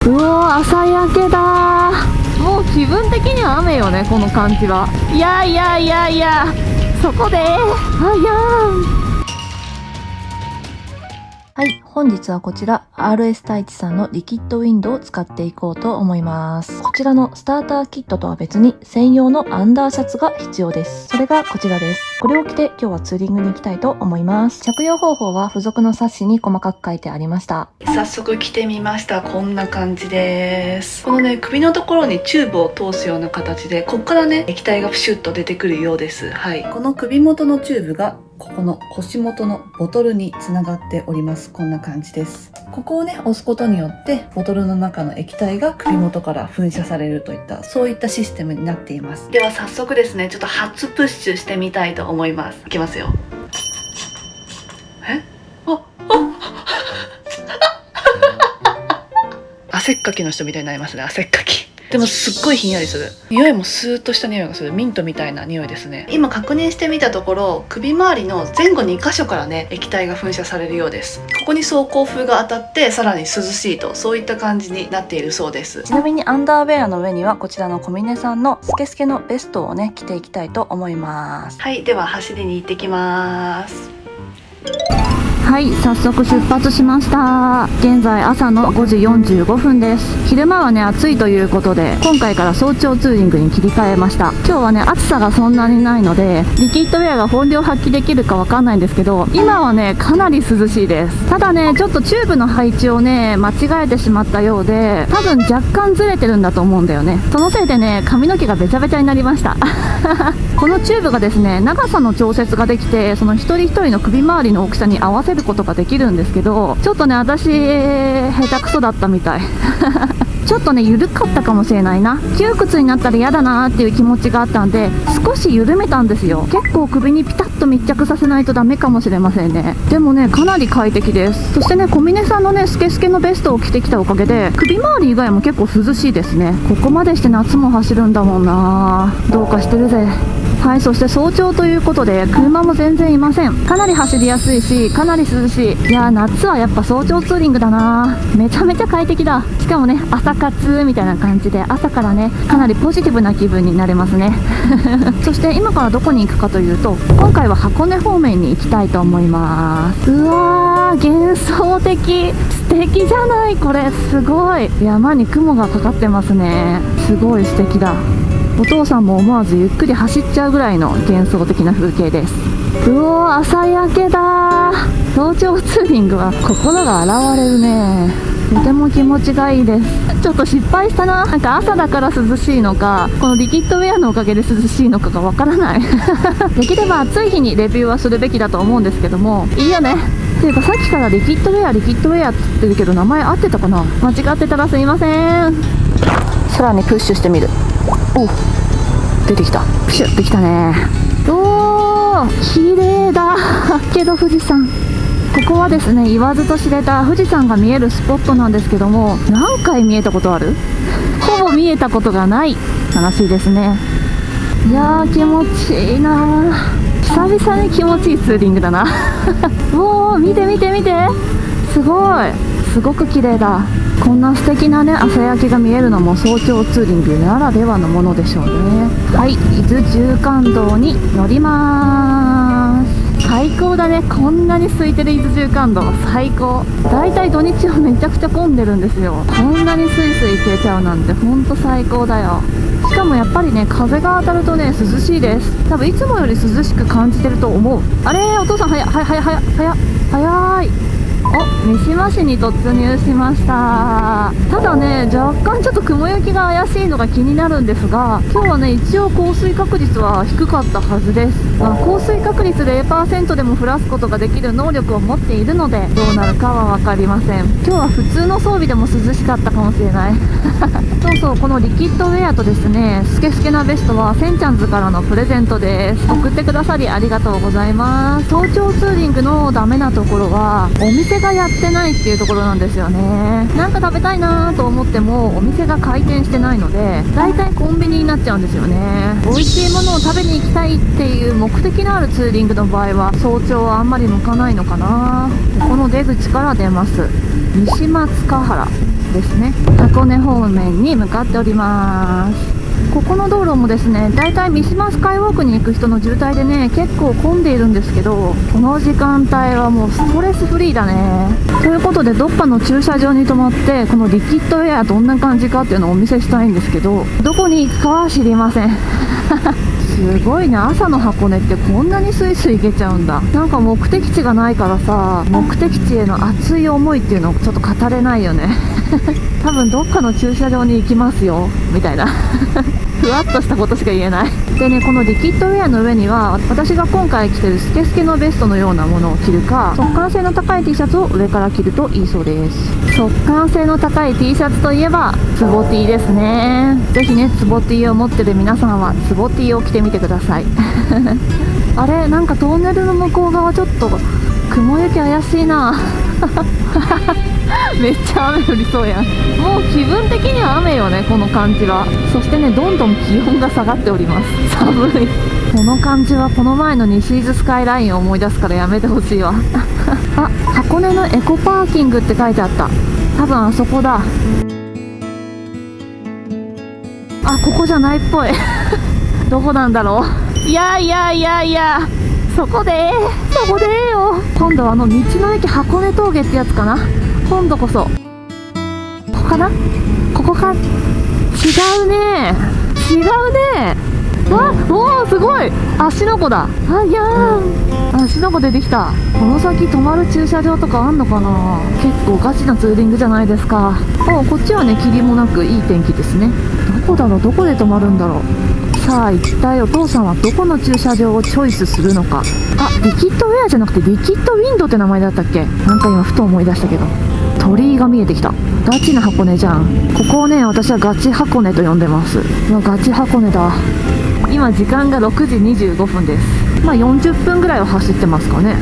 うおー、朝焼けだ。もう気分的には雨よね、この感じは。いやいやいやいや、そこでいやはい、本日はこちら RS 太一さんのリキッドウィンドを使っていこうと思います。こちらのスターターキットとは別に専用のアンダーシャツが必要です。それがこちらです。これを着て今日はツーリングに行きたいと思います。着用方法は付属の冊子に細かく書いてありました。早速着てみました。こんな感じです。このね、首のところにチューブを通すような形で、こっからね、液体がプシュッと出てくるようです。はい。この首元のチューブがここの腰元のボトルにつながっております。こんな感じです。ここをね、押すことによってボトルの中の液体が首元から噴射されるといったそういったシステムになっています。では早速ですね、ちょっと初プッシュしてみたいと思います。いきますよ。汗っかきの人みたいになりますね。汗っかき。でもすっごいひんやりする。匂いもスーッとした匂いがする。ミントみたいな匂いですね。今確認してみたところ、首周りの前後2箇所からね、液体が噴射されるようです。ここに走行風が当たってさらに涼しいと、そういった感じになっているそうです。ちなみにアンダーウェアの上にはこちらの小峰さんのスケスケのベストをね着ていきたいと思います。はい、では走りに行ってきます。はい、早速出発しました。現在朝の5時45分です。昼間はね暑いということで、今回から早朝ツーリングに切り替えました。今日はね暑さがそんなにないのでリキッドウェアが本領発揮できるかわかんないんですけど、今はねかなり涼しいです。ただねちょっとチューブの配置をね間違えてしまったようで、多分若干ずれてるんだと思うんだよね。そのせいでね髪の毛がべちゃべちゃになりましたこのチューブがですね、長さの調節ができて、その一人一人の首周りの大きさに合わせることができるんですけど、ちょっとね私下手くそだったみたいちょっとね緩かったかもしれないな。窮屈になったら嫌だなーっていう気持ちがあったんで少し緩めたんですよ。結構首にピタッと密着させないとダメかもしれませんね。でもねかなり快適です。そしてね小峰さんのねスケスケのベストを着てきたおかげで首周り以外も結構涼しいですね。ここまでして夏も走るんだもんな。どうかしてるぜ。はい、そして早朝ということで車も全然いません。かなり走りやすいしかなり涼しい。いやー夏はやっぱ早朝ツーリングだな。めちゃめちゃ快適だ。しかもね朝活みたいな感じで朝からねかなりポジティブな気分になれますねそして今からどこに行くかというと、今回は箱根方面に行きたいと思います。うわー幻想的、素敵じゃない。これすごい。山に雲がかかってますね。すごい素敵だ。お父さんも思わずゆっくり走っちゃうぐらいの幻想的な風景です。うおー、朝焼けだ。早朝ツーリングは心が洗われるね。とても気持ちがいいです。ちょっと失敗したな。なんか朝だから涼しいのか、このリキッドウェアのおかげで涼しいのかがわからないできれば暑い日にレビューはするべきだと思うんですけども、いいよね。っていうかさっきからリキッドウェアって言ってるけど名前合ってたかな。間違ってたらすいません。さらにプッシュしてみる。お、出てきた。プシュってきたね。おー、綺麗だけど富士山、ここはですね言わずと知れた富士山が見えるスポットなんですけども、何回見えたことある？ほぼ見えたことがない。悲しいですね。いやー気持ちいいな。久々に気持ちいいツーリングだなおー、見て見て見て、すごい、すごく綺麗だ。こんな素敵なね朝焼けが見えるのも早朝ツーリングならではのものでしょうね。はい、伊豆縦貫道に乗ります。最高だね。こんなに空いてる伊豆縦貫道最高。だいたい土日はめちゃくちゃ混んでるんですよ。こんなにスイスイ行けちゃうなんてほんと最高だよ。しかもやっぱりね風が当たるとね涼しいです。多分いつもより涼しく感じてると思う。あれお父さん早い。お、三島市に突入しました。ただね若干ちょっと雲行きが怪しいのが気になるんですが、今日はね一応降水確率は低かったはずです。降水確率 0% でも降らすことができる能力を持っているので、どうなるかは分かりません。今日は普通の装備でも涼しかったかもしれないそうそう、このリキッドウェアとですねスケスケなベストはセンちゃんズからのプレゼントです。送ってくださりありがとうございます。早朝ツーリングのダメなところはお店がやってないっていうところなんですよね。なんか食べたいなと思ってもお店が開店してないので、だいたいコンビニになっちゃうんですよね。美味しいものを食べに行きたいっていう目的のあるツーリングの場合は早朝はあんまり向かないのかな。この出口から出ます。西松ヶ原ですね。箱根方面に向かっております。ここの道路もですね、だいたい三島スカイウォークに行く人の渋滞でね、結構混んでいるんですけど、この時間帯はもうストレスフリーだね。ということで、どっかの駐車場に止まって、このリキッドエアどんな感じかっていうのをお見せしたいんですけど、どこに行くかは知りません。すごいね、朝の箱根ってこんなにスイスイ行けちゃうんだ。なんか目的地がないからさ、目的地への熱い思いっていうのをちょっと語れないよね。多分どっかの駐車場に行きますよみたいなふわっとしたことしか言えない。でね、このリキッドウェアの上には私が今回着てるスケスケのベストのようなものを着るか、速乾性の高い T シャツを上から着るといいそうです。速乾性の高い T シャツといえばツボ T ですね。ぜひね、ツボ T を持ってる皆さんはツボ T を着てみてください。あれ、なんかトンネルの向こう側ちょっと雲行き怪しいな。めっちゃ雨降りそうやん。もう気分的には雨よね、この感じは。そしてね、どんどん気温が下がっております。寒い。この感じはこの前の西伊豆スカイラインを思い出すからやめてほしいわ。あ、箱根のエコパーキングって書いてあった。多分あそこだ。あ、ここじゃないっぽい。どこなんだろう。いやそこでよ。今度は道の駅箱根峠ってやつかな。今度こそここかな。ここか。違うね。わ、おー、すごい。芦ノ湖だ。あ、いやー、芦ノ湖出てきた。この先止まる駐車場とかあんのかな。結構ガチなツーリングじゃないですか。お、こっちはね、霧もなくいい天気ですね。どこだろう、どこで止まるんだろう。さあ、一体お父さんはどこの駐車場をチョイスするのか。あ、リキッドウェアじゃなくてリキッドウィンドって名前だったっけ。なんか今ふと思い出したけど、鳥居が見えてきた。ガチな箱根じゃん。ここをね、私はガチ箱根と呼んでます。うわ、ガチ箱根だ。今時間が6時25分です。まあ40分ぐらいは走ってますかね。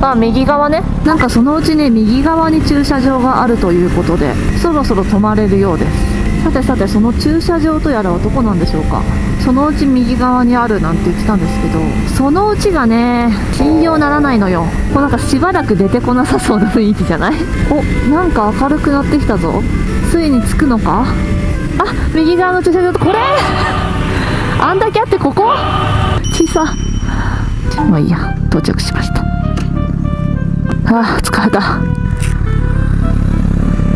あ、右側ね。なんかそのうちね、右側に駐車場があるということで、そろそろ止まれるようです。さて、その駐車場とやらはどこなんでしょうか。そのうち右側にあるなんて言ってたんですけど、そのうちがね、信用ならないのよ。こうなんかしばらく出てこなさそうな雰囲気じゃない？お、なんか明るくなってきたぞ。ついに着くのか。あ、右側の駐車場とこれあんだけあってここ小さ。まあいいや、到着しました。あー、疲れた。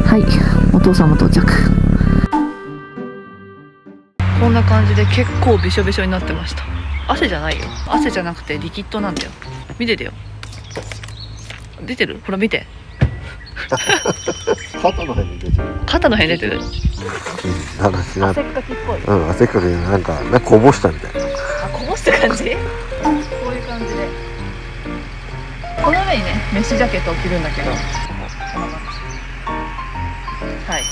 はい、お父さんも到着。こんな感じで結構びしょびしょになってました。汗じゃないよ。汗じゃなくてリキッドなんだよ。見ててよ。出てる？ほら見て。肩の辺に出てる。肩の辺出てる。なんか知らん。汗っかきっぽい。うん、汗っかきでなんかこぼしたみたいな。あ、こぼした感じ？こういう感じで。この上にね、メッシュジャケットを着るんだけど。はい。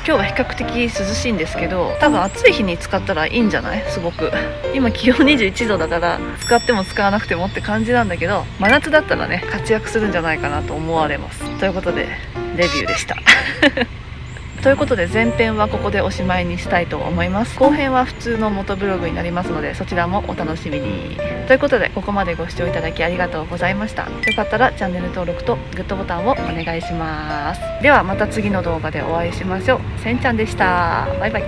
今日は比較的涼しいんですけど、多分暑い日に使ったらいいんじゃない？すごく。今気温21度だから使っても使わなくてもって感じなんだけど、真夏だったらね、活躍するんじゃないかなと思われます。ということでレビューでした。ということで前編はここでおしまいにしたいと思います。後編は普通の元ブログになりますので、そちらもお楽しみに。ということで、ここまでご視聴いただきありがとうございました。よかったらチャンネル登録とグッドボタンをお願いします。ではまた次の動画でお会いしましょう。せんちゃんでした。バイバイ。